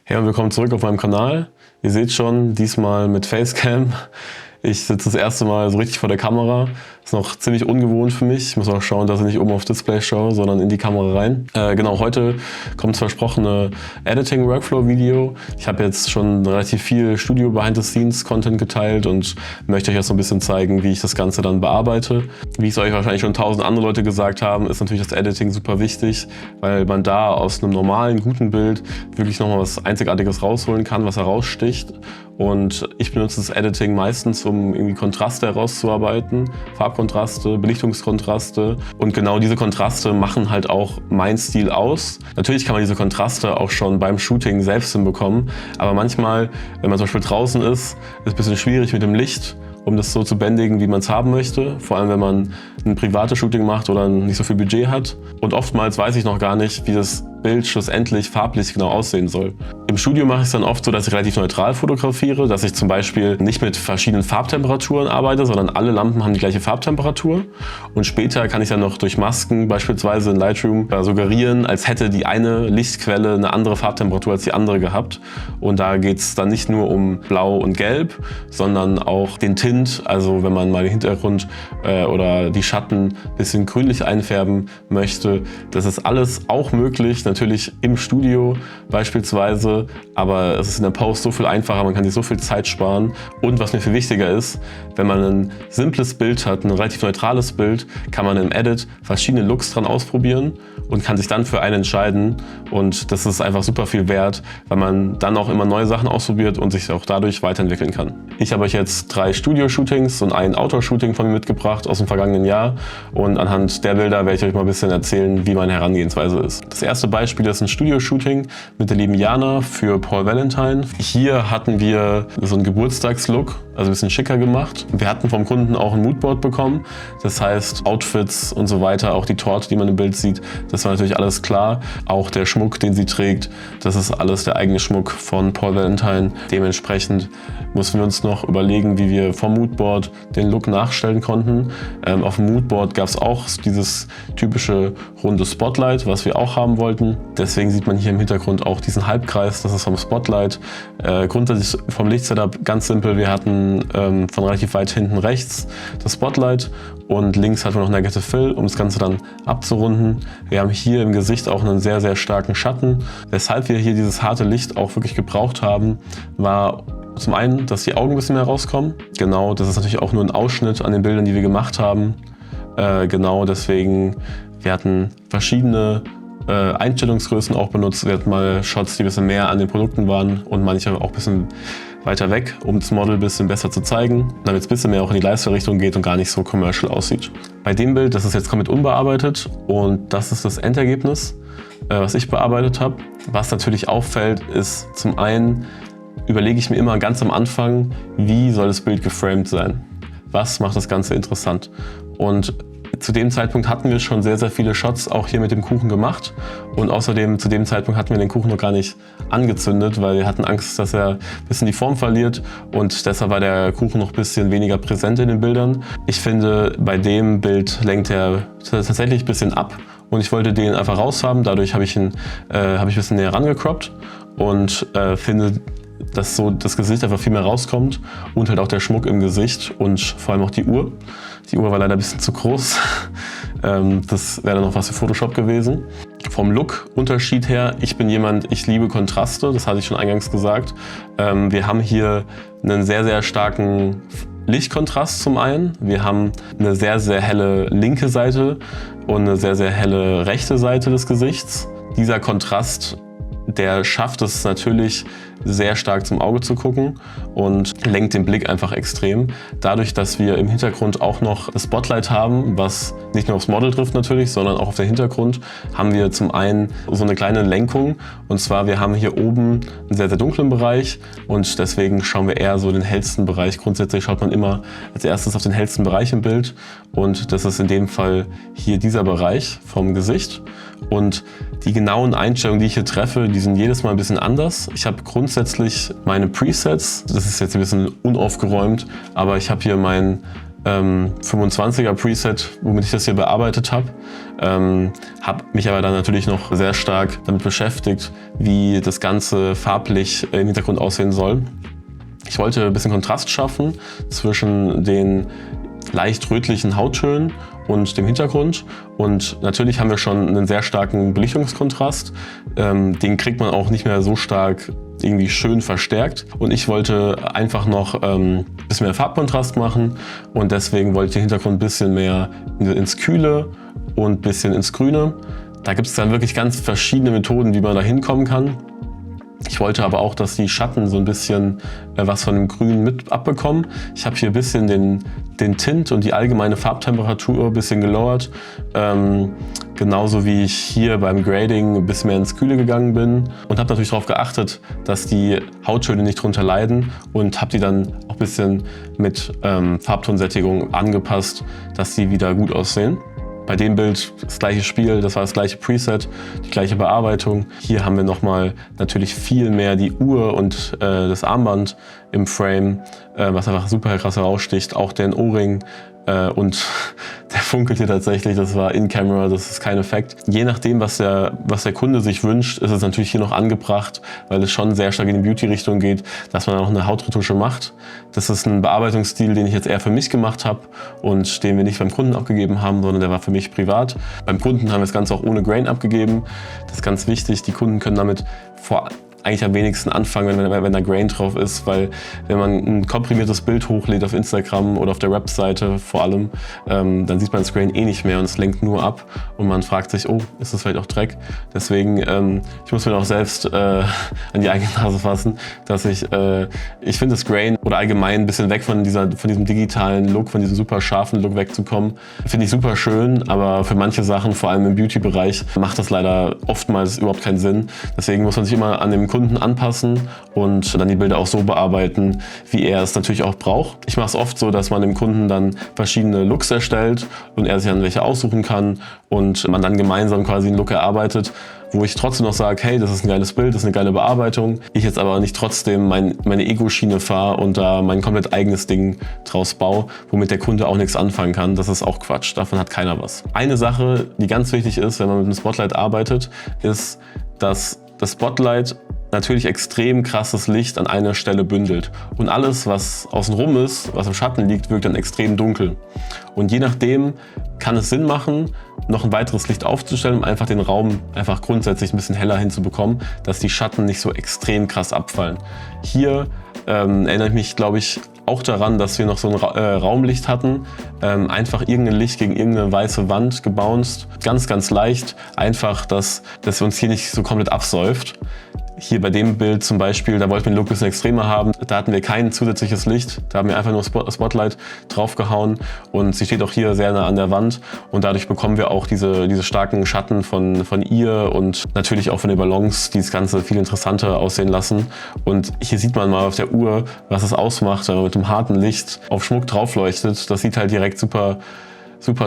Hey und willkommen zurück auf meinem Kanal. Ihr seht schon, diesmal mit Facecam. Ich sitze das erste Mal so richtig vor der Kamera. Ist noch ziemlich ungewohnt für mich. Ich muss auch schauen, dass ich nicht oben auf Display schaue, sondern in die Kamera rein. Genau, heute kommt das versprochene Editing-Workflow-Video. Ich habe jetzt schon relativ viel Studio-Behind-the-Scenes-Content geteilt und möchte euch jetzt so ein bisschen zeigen, wie ich das Ganze dann bearbeite. Wie es euch wahrscheinlich schon 1000 andere Leute gesagt haben, ist natürlich das Editing super wichtig, weil man da aus einem normalen, guten Bild wirklich nochmal was Einzigartiges rausholen kann, was heraussticht. Und ich benutze das Editing meistens, um irgendwie Kontraste herauszuarbeiten, Farbkontraste, Belichtungskontraste. Und genau diese Kontraste machen halt auch meinen Stil aus. Natürlich kann man diese Kontraste auch schon beim Shooting selbst hinbekommen, aber manchmal, wenn man zum Beispiel draußen ist es ein bisschen schwierig mit dem Licht, um das so zu bändigen, wie man es haben möchte. Vor allem, wenn man ein privates Shooting macht oder nicht so viel Budget hat. Und oftmals weiß ich noch gar nicht, wie das Bild schlussendlich farblich genau aussehen soll. Im Studio mache ich es dann oft so, dass ich relativ neutral fotografiere, dass ich zum Beispiel nicht mit verschiedenen Farbtemperaturen arbeite, sondern alle Lampen haben die gleiche Farbtemperatur. Und später kann ich dann noch durch Masken beispielsweise in Lightroom suggerieren, als hätte die eine Lichtquelle eine andere Farbtemperatur als die andere gehabt. Und da geht es dann nicht nur um Blau und Gelb, sondern auch den Tint, also wenn man mal den Hintergrund oder die Schatten ein bisschen grünlich einfärben möchte. Das ist alles auch möglich, natürlich im Studio beispielsweise, aber es ist in der Post so viel einfacher, man kann sich so viel Zeit sparen. Und was mir viel wichtiger ist, wenn man ein simples Bild hat, ein relativ neutrales Bild, kann man im Edit verschiedene Looks dran ausprobieren und kann sich dann für einen entscheiden. Und das ist einfach super viel wert, weil man dann auch immer neue Sachen ausprobiert und sich auch dadurch weiterentwickeln kann. Ich habe euch jetzt 3 Studio-Shootings und ein Outdoor-Shooting von mir mitgebracht aus dem vergangenen Jahr. Und anhand der Bilder werde ich euch mal ein bisschen erzählen, wie meine Herangehensweise ist. Das erste Beispiel ist ein Studio-Shooting mit der lieben Jana für Paul Valentine. Hier hatten wir so einen Geburtstagslook, also ein bisschen schicker gemacht. Wir hatten vom Kunden auch ein Moodboard bekommen. Das heißt, Outfits und so weiter, auch die Torte, die man im Bild sieht, das war natürlich alles klar. Auch der Schmuck, den sie trägt, das ist alles der eigene Schmuck von Paul Valentine. Dementsprechend mussten wir uns noch überlegen, wie wir vom Moodboard den Look nachstellen konnten. Auf dem Moodboard gab es auch dieses typische runde Spotlight, was wir auch haben wollten. Deswegen sieht man hier im Hintergrund auch diesen Halbkreis, das ist vom Spotlight. Grundsätzlich vom Lichtsetup ganz simpel, wir hatten von relativ weit hinten rechts das Spotlight und links hatten wir noch Negative Fill, um das Ganze dann abzurunden. Wir haben hier im Gesicht auch einen sehr, sehr starken Schatten. Weshalb wir hier dieses harte Licht auch wirklich gebraucht haben, war zum einen, dass die Augen ein bisschen mehr rauskommen. Genau, das ist natürlich auch nur ein Ausschnitt an den Bildern, die wir gemacht haben. Genau, deswegen, wir hatten verschiedene Einstellungsgrößen auch benutzt. Wir hatten mal Shots, die ein bisschen mehr an den Produkten waren und manche auch ein bisschen weiter weg, um das Model ein bisschen besser zu zeigen, damit es ein bisschen mehr auch in die Lifestyle-Richtung geht und gar nicht so commercial aussieht. Bei dem Bild, das ist jetzt komplett unbearbeitet und das ist das Endergebnis, was ich bearbeitet habe. Was natürlich auffällt, ist zum einen, überlege ich mir immer ganz am Anfang, wie soll das Bild geframed sein? Was macht das Ganze interessant? Und zu dem Zeitpunkt hatten wir schon sehr, sehr viele Shots auch hier mit dem Kuchen gemacht. Und außerdem zu dem Zeitpunkt hatten wir den Kuchen noch gar nicht angezündet, weil wir hatten Angst, dass er ein bisschen die Form verliert. Und deshalb war der Kuchen noch ein bisschen weniger präsent in den Bildern. Ich finde, bei dem Bild lenkt er tatsächlich ein bisschen ab. Und ich wollte den einfach raushaben. Dadurch habe ich ihn ein bisschen näher rangecroppt und finde, dass so das Gesicht einfach viel mehr rauskommt und halt auch der Schmuck im Gesicht und vor allem auch die Uhr. Die Uhr war leider ein bisschen zu groß. Das wäre dann noch was für Photoshop gewesen. Vom Look-Unterschied her, ich bin jemand, ich liebe Kontraste, das hatte ich schon eingangs gesagt. Wir haben hier einen sehr, sehr starken Lichtkontrast zum einen. Wir haben eine sehr, sehr helle linke Seite und eine sehr, sehr helle rechte Seite des Gesichts. Dieser Kontrast, der schafft es natürlich sehr stark zum Auge zu gucken und lenkt den Blick einfach extrem. Dadurch, dass wir im Hintergrund auch noch das Spotlight haben, was nicht nur aufs Model trifft natürlich, sondern auch auf den Hintergrund, haben wir zum einen so eine kleine Lenkung. Und zwar, wir haben hier oben einen sehr, sehr dunklen Bereich und deswegen schauen wir eher so den hellsten Bereich. Grundsätzlich schaut man immer als erstes auf den hellsten Bereich im Bild und das ist in dem Fall hier dieser Bereich vom Gesicht. Und die genauen Einstellungen, die ich hier treffe, die sind jedes Mal ein bisschen anders. Ich habe grundsätzlich meine Presets, das ist jetzt ein bisschen unaufgeräumt, aber ich habe hier mein 25er Preset, womit ich das hier bearbeitet habe. Habe mich aber dann natürlich noch sehr stark damit beschäftigt, wie das Ganze farblich im Hintergrund aussehen soll. Ich wollte ein bisschen Kontrast schaffen zwischen den leicht rötlichen Hauttönen und dem Hintergrund. Und natürlich haben wir schon einen sehr starken Belichtungskontrast. Den kriegt man auch nicht mehr so stark irgendwie schön verstärkt. Und ich wollte einfach noch ein bisschen mehr Farbkontrast machen. Und deswegen wollte ich den Hintergrund ein bisschen mehr ins Kühle und ein bisschen ins Grüne. Da gibt es dann wirklich ganz verschiedene Methoden, wie man da hinkommen kann. Ich wollte aber auch, dass die Schatten so ein bisschen was von dem Grün mit abbekommen. Ich habe hier ein bisschen den Tint und die allgemeine Farbtemperatur ein bisschen gelowert. Genauso wie ich hier beim Grading ein bisschen mehr ins Kühle gegangen bin. Und habe natürlich darauf geachtet, dass die Hauttöne nicht drunter leiden. Und habe die dann auch ein bisschen mit Farbtonsättigung angepasst, dass die wieder gut aussehen. Bei dem Bild das gleiche Spiel, das war das gleiche Preset, die gleiche Bearbeitung. Hier haben wir nochmal natürlich viel mehr die Uhr und das Armband im Frame, was einfach super krass heraussticht. Auch den Ohrring und der funkelt hier tatsächlich, das war in Camera, das ist kein Effekt. Je nachdem, was der Kunde sich wünscht, ist es natürlich hier noch angebracht, weil es schon sehr stark in die Beauty-Richtung geht, dass man auch eine Hautretusche macht. Das ist ein Bearbeitungsstil, den ich jetzt eher für mich gemacht habe und den wir nicht beim Kunden abgegeben haben, sondern der war für mich privat. Beim Kunden haben wir das Ganze auch ohne Grain abgegeben. Das ist ganz wichtig, die Kunden können damit eigentlich am wenigsten anfangen, wenn da Grain drauf ist, weil wenn man ein komprimiertes Bild hochlädt auf Instagram oder auf der Webseite vor allem, dann sieht man das Grain eh nicht mehr und es lenkt nur ab und man fragt sich, oh, ist das vielleicht auch Dreck? Deswegen, ich muss mir auch selbst an die eigene Nase fassen, dass ich finde das Grain oder allgemein ein bisschen weg von diesem digitalen Look, von diesem super scharfen Look wegzukommen, finde ich super schön, aber für manche Sachen, vor allem im Beauty-Bereich, macht das leider oftmals überhaupt keinen Sinn. Deswegen muss man sich immer an dem Kunden anpassen und dann die Bilder auch so bearbeiten, wie er es natürlich auch braucht. Ich mache es oft so, dass man dem Kunden dann verschiedene Looks erstellt und er sich dann welche aussuchen kann und man dann gemeinsam quasi einen Look erarbeitet, wo ich trotzdem noch sage, hey, das ist ein geiles Bild, das ist eine geile Bearbeitung. Ich jetzt aber nicht trotzdem meine Ego-Schiene fahre und da mein komplett eigenes Ding draus baue, womit der Kunde auch nichts anfangen kann. Das ist auch Quatsch, davon hat keiner was. Eine Sache, die ganz wichtig ist, wenn man mit einem Spotlight arbeitet, ist, dass das Spotlight natürlich extrem krasses Licht an einer Stelle bündelt. Und alles, was außenrum ist, was im Schatten liegt, wirkt dann extrem dunkel. Und je nachdem kann es Sinn machen, noch ein weiteres Licht aufzustellen, um einfach den Raum einfach grundsätzlich ein bisschen heller hinzubekommen, dass die Schatten nicht so extrem krass abfallen. Hier erinnere ich mich, glaube ich, auch daran, dass wir noch so ein Raumlicht hatten. Einfach irgendein Licht gegen irgendeine weiße Wand gebounced. Ganz, ganz leicht. Einfach, dass uns hier nicht so komplett absäuft. Hier bei dem Bild zum Beispiel, da wollten wir den Look ein bisschen extremer haben. Da hatten wir kein zusätzliches Licht. Da haben wir einfach nur Spotlight draufgehauen. Und sie steht auch hier sehr nah an der Wand. Und dadurch bekommen wir auch diese starken Schatten von ihr und natürlich auch von den Ballons, die das Ganze viel interessanter aussehen lassen. Und hier sieht man mal auf der Uhr, was es ausmacht, wenn man mit einem harten Licht auf Schmuck drauf leuchtet. Das sieht halt direkt super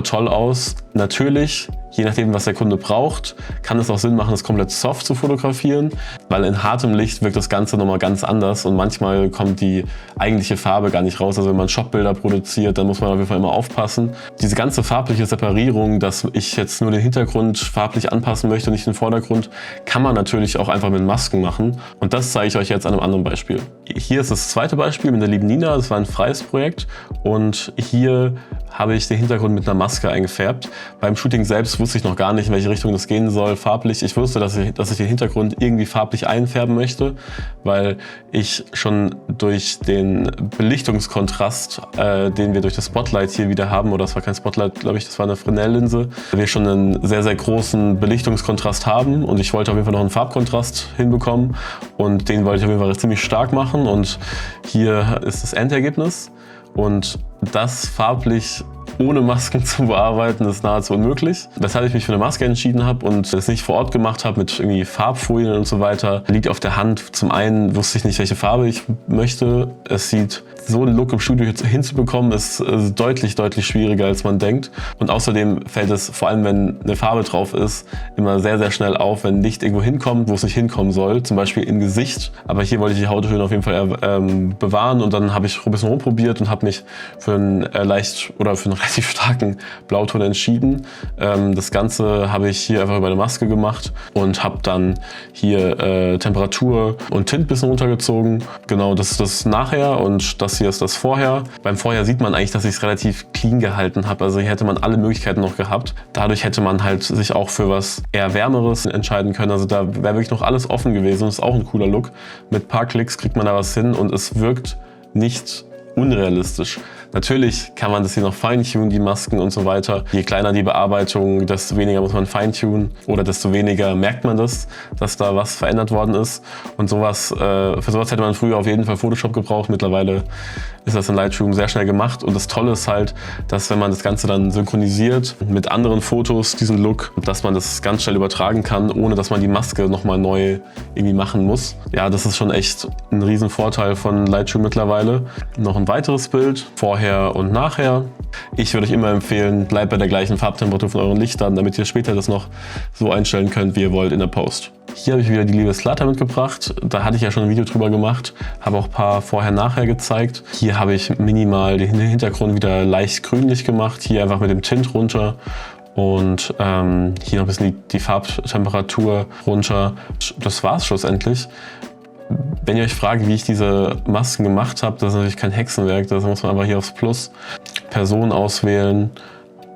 toll aus. Natürlich, je nachdem, was der Kunde braucht, kann es auch Sinn machen, das komplett soft zu fotografieren, weil in hartem Licht wirkt das Ganze nochmal ganz anders und manchmal kommt die eigentliche Farbe gar nicht raus. Also wenn man Shopbilder produziert, dann muss man auf jeden Fall immer aufpassen. Diese ganze farbliche Separierung, dass ich jetzt nur den Hintergrund farblich anpassen möchte, nicht den Vordergrund, kann man natürlich auch einfach mit Masken machen. Und das zeige ich euch jetzt an einem anderen Beispiel. Hier ist das zweite Beispiel mit der lieben Nina. Das war ein freies Projekt und hier habe ich den Hintergrund mit einer Maske eingefärbt. Beim Shooting selbst wusste ich noch gar nicht, in welche Richtung das gehen soll, farblich. Ich wusste, dass ich den Hintergrund irgendwie farblich einfärben möchte, weil ich schon durch den Belichtungskontrast, den wir durch das Spotlight hier wieder haben, oder das war kein Spotlight, glaube ich, das war eine Fresnel-Linse, wir schon einen sehr, sehr großen Belichtungskontrast haben und ich wollte auf jeden Fall noch einen Farbkontrast hinbekommen und den wollte ich auf jeden Fall ziemlich stark machen und hier ist das Endergebnis. Und das farblich ohne Masken zu bearbeiten, ist nahezu unmöglich. Weshalb ich mich für eine Maske entschieden habe und es nicht vor Ort gemacht habe mit irgendwie Farbfolien und so weiter, liegt auf der Hand. Zum einen wusste ich nicht, welche Farbe ich möchte. Es sieht, so einen Look im Studio hinzubekommen, ist deutlich, deutlich schwieriger, als man denkt. Und außerdem fällt es, vor allem wenn eine Farbe drauf ist, immer sehr, sehr schnell auf, wenn Licht irgendwo hinkommt, wo es nicht hinkommen soll. Zum Beispiel im Gesicht. Aber hier wollte ich die Hauttöne auf jeden Fall bewahren und dann habe ich ein bisschen rumprobiert und habe mich für einen relativ starken Blauton entschieden. Das Ganze habe ich hier einfach über eine Maske gemacht und habe dann hier Temperatur und Tint ein bisschen runtergezogen. Genau, das ist das nachher und das hier ist das vorher. Beim Vorher sieht man eigentlich, dass ich es relativ clean gehalten habe. Also hier hätte man alle Möglichkeiten noch gehabt. Dadurch hätte man halt sich auch für was eher Wärmeres entscheiden können. Also da wäre wirklich noch alles offen gewesen. Das ist auch ein cooler Look. Mit ein paar Klicks kriegt man da was hin und es wirkt nicht unrealistisch. Natürlich kann man das hier noch feintunen, die Masken und so weiter. Je kleiner die Bearbeitung, desto weniger muss man feintunen oder desto weniger merkt man das, dass da was verändert worden ist. Und für sowas hätte man früher auf jeden Fall Photoshop gebraucht. Mittlerweile ist das in Lightroom sehr schnell gemacht. Und das Tolle ist halt, dass wenn man das Ganze dann synchronisiert mit anderen Fotos, diesen Look, dass man das ganz schnell übertragen kann, ohne dass man die Maske nochmal neu irgendwie machen muss. Ja, das ist schon echt ein riesen Vorteil von Lightroom mittlerweile. Noch ein weiteres Bild, vorher und nachher. Ich würde euch immer empfehlen, bleibt bei der gleichen Farbtemperatur von euren Lichtern, damit ihr später das noch so einstellen könnt, wie ihr wollt in der Post. Hier habe ich wieder die liebe Slatter mitgebracht. Da hatte ich ja schon ein Video drüber gemacht, habe auch ein paar Vorher-Nachher gezeigt. Hier habe ich minimal den Hintergrund wieder leicht grünlich gemacht, hier einfach mit dem Tint runter. Und hier noch ein bisschen die Farbtemperatur runter. Das war es schlussendlich. Wenn ihr euch fragt, wie ich diese Masken gemacht habe, das ist natürlich kein Hexenwerk. Da muss man einfach hier aufs Plus, Person auswählen.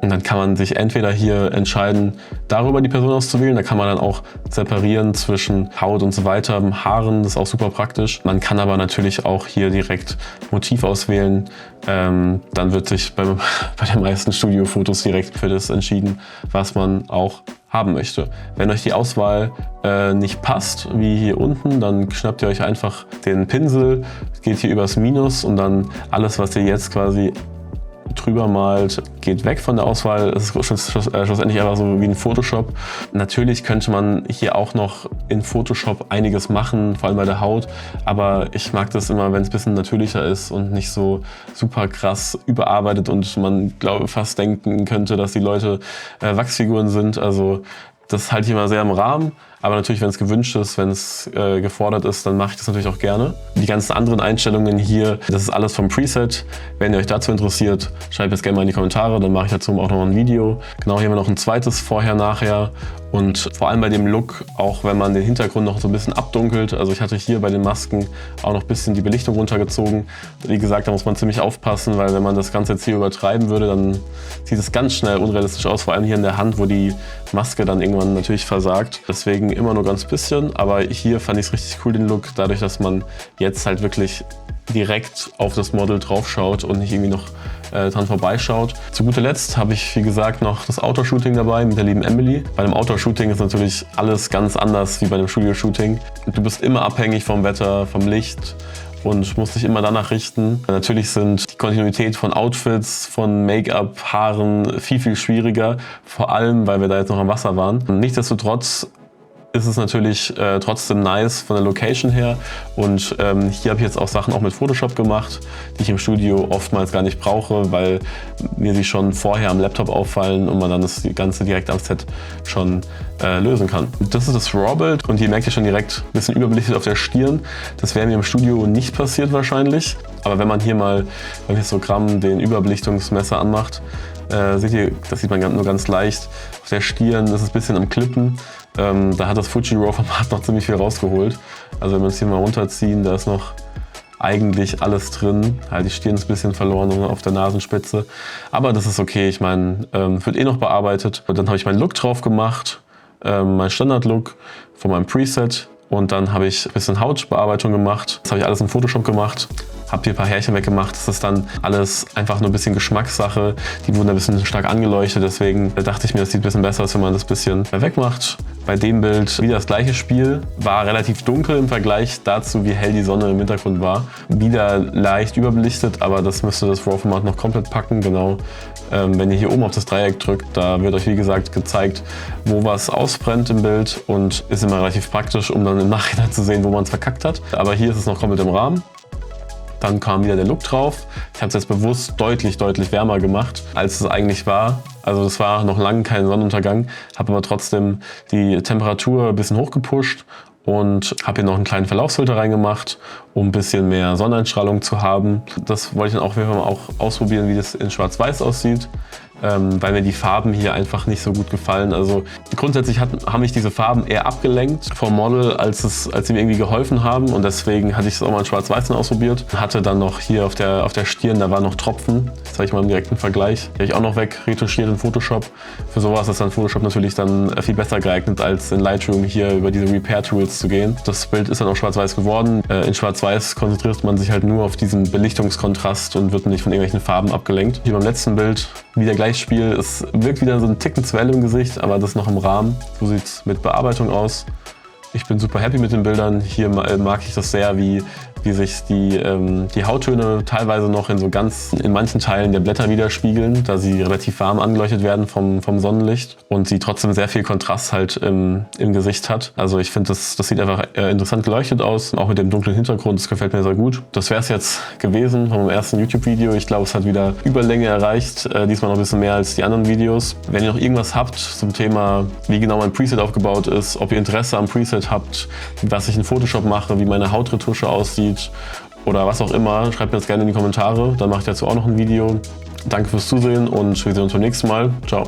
Und dann kann man sich entweder hier entscheiden, darüber die Person auszuwählen. Da kann man dann auch separieren zwischen Haut und so weiter, Haaren, das ist auch super praktisch. Man kann aber natürlich auch hier direkt Motiv auswählen. Dann wird sich bei den meisten Studiofotos direkt für das entschieden, was man auch haben möchte. Wenn euch die Auswahl nicht passt, wie hier unten, dann schnappt ihr euch einfach den Pinsel, geht hier übers Minus und dann alles, was ihr jetzt quasi drüber malt, geht weg von der Auswahl. Es ist schlussendlich einfach so wie ein Photoshop. Natürlich könnte man hier auch noch in Photoshop einiges machen, vor allem bei der Haut. Aber ich mag das immer, wenn es ein bisschen natürlicher ist und nicht so super krass überarbeitet und man fast denken könnte, dass die Leute Wachsfiguren sind. Also das halte ich immer sehr im Rahmen. Aber natürlich, wenn es gewünscht ist, wenn es gefordert ist, dann mache ich das natürlich auch gerne. Die ganzen anderen Einstellungen hier, das ist alles vom Preset. Wenn ihr euch dazu interessiert, schreibt es gerne mal in die Kommentare, dann mache ich dazu auch noch ein Video. Genau, hier haben wir noch ein zweites Vorher-Nachher. Und vor allem bei dem Look, auch wenn man den Hintergrund noch so ein bisschen abdunkelt. Also ich hatte hier bei den Masken auch noch ein bisschen die Belichtung runtergezogen. Wie gesagt, da muss man ziemlich aufpassen, weil wenn man das Ganze jetzt hier übertreiben würde, dann sieht es ganz schnell unrealistisch aus. Vor allem hier in der Hand, wo die Maske dann irgendwann natürlich versagt. Deswegen immer nur ganz bisschen. Aber hier fand ich es richtig cool, den Look. Dadurch, dass man jetzt halt wirklich direkt auf das Model drauf schaut und nicht irgendwie noch dran vorbeischaut. Zu guter Letzt habe ich, wie gesagt, noch das Outdoor-Shooting dabei mit der lieben Emily. Bei einem Outdoor-Shooting ist natürlich alles ganz anders wie bei einem Studio-Shooting. Du bist immer abhängig vom Wetter, vom Licht und musst dich immer danach richten. Natürlich sind die Kontinuität von Outfits, von Make-up, Haaren viel, viel schwieriger. Vor allem, weil wir da jetzt noch am Wasser waren. Nichtsdestotrotz ist es natürlich trotzdem nice von der Location her und hier habe ich jetzt auch Sachen auch mit Photoshop gemacht, die ich im Studio oftmals gar nicht brauche, weil mir sie schon vorher am Laptop auffallen und man dann das Ganze direkt am Set schon lösen kann. Das ist das RAW-Bild und hier merkt ihr schon direkt ein bisschen überbelichtet auf der Stirn. Das wäre mir im Studio nicht passiert wahrscheinlich, aber wenn man hier mal beim Histogramm den Überbelichtungsmesser anmacht, seht ihr, das sieht man nur ganz leicht. Auf der Stirn ist es ein bisschen am Klippen. Da hat das Fuji RAW-Format noch ziemlich viel rausgeholt. Also wenn wir uns hier mal runterziehen, da ist noch eigentlich alles drin. Halt die Stirn ist ein bisschen verloren auf der Nasenspitze. Aber das ist okay, ich meine, wird eh noch bearbeitet. Und dann habe ich meinen Look drauf gemacht, mein Standard-Look von meinem Preset. Und dann habe ich ein bisschen Hautbearbeitung gemacht. Das habe ich alles in Photoshop gemacht. Habe hier ein paar Härchen weggemacht. Das ist dann alles einfach nur ein bisschen Geschmackssache. Die wurden ein bisschen stark angeleuchtet. Deswegen dachte ich mir, das sieht ein bisschen besser aus, wenn man das ein bisschen wegmacht. Bei dem Bild wieder das gleiche Spiel, war relativ dunkel im Vergleich dazu, wie hell die Sonne im Hintergrund war. Wieder leicht überbelichtet, aber das müsste das RAW-Format noch komplett packen, genau. Wenn ihr hier oben auf das Dreieck drückt, da wird euch wie gesagt gezeigt, wo was ausbrennt im Bild und ist immer relativ praktisch, um dann im Nachhinein zu sehen, wo man es verkackt hat. Aber hier ist es noch komplett im Rahmen. Dann kam wieder der Look drauf. Ich habe es jetzt bewusst deutlich wärmer gemacht, als es eigentlich war. Also es war noch lange kein Sonnenuntergang, habe aber trotzdem die Temperatur ein bisschen hochgepusht und habe hier noch einen kleinen Verlaufsfilter reingemacht, um ein bisschen mehr Sonneneinstrahlung zu haben. Das wollte ich dann auch ausprobieren, wie das in Schwarz-Weiß aussieht, weil mir die Farben hier einfach nicht so gut gefallen. Also grundsätzlich haben mich diese Farben eher abgelenkt vom Model, als sie mir irgendwie geholfen haben, und deswegen hatte ich es auch mal in Schwarz-Weiß ausprobiert. Hatte dann noch hier auf der Stirn, da waren noch Tropfen. Das zeige ich mal im direkten Vergleich. Die habe ich auch noch wegretuschiert in Photoshop. Für sowas ist dann Photoshop natürlich dann viel besser geeignet, als in Lightroom hier über diese Repair-Tools zu gehen. Das Bild ist dann auch schwarz-weiß geworden. In Schwarz-Weiß konzentriert man sich halt nur auf diesen Belichtungskontrast und wird nicht von irgendwelchen Farben abgelenkt. Hier beim letzten Bild wieder gleich Spiel. Es wirkt wieder so ein Ticken zu hell im Gesicht, aber das noch im Rahmen. So sieht es mit Bearbeitung aus. Ich bin super happy mit den Bildern. Hier mag ich das sehr, wie sich die Hauttöne teilweise noch in manchen Teilen der Blätter widerspiegeln, da sie relativ warm angeleuchtet werden vom Sonnenlicht und sie trotzdem sehr viel Kontrast halt im Gesicht hat. Also ich finde, das sieht einfach interessant geleuchtet aus, auch mit dem dunklen Hintergrund. Das gefällt mir sehr gut. Das wäre es jetzt gewesen von meinem ersten YouTube-Video. Ich glaube, es hat wieder Überlänge erreicht, diesmal noch ein bisschen mehr als die anderen Videos. Wenn ihr noch irgendwas habt zum Thema, wie genau mein Preset aufgebaut ist, ob ihr Interesse am Preset habt, was ich in Photoshop mache, wie meine Hautretusche aussieht, oder was auch immer, schreibt mir das gerne in die Kommentare. Dann mache ich dazu auch noch ein Video. Danke fürs Zusehen und wir sehen uns beim nächsten Mal. Ciao.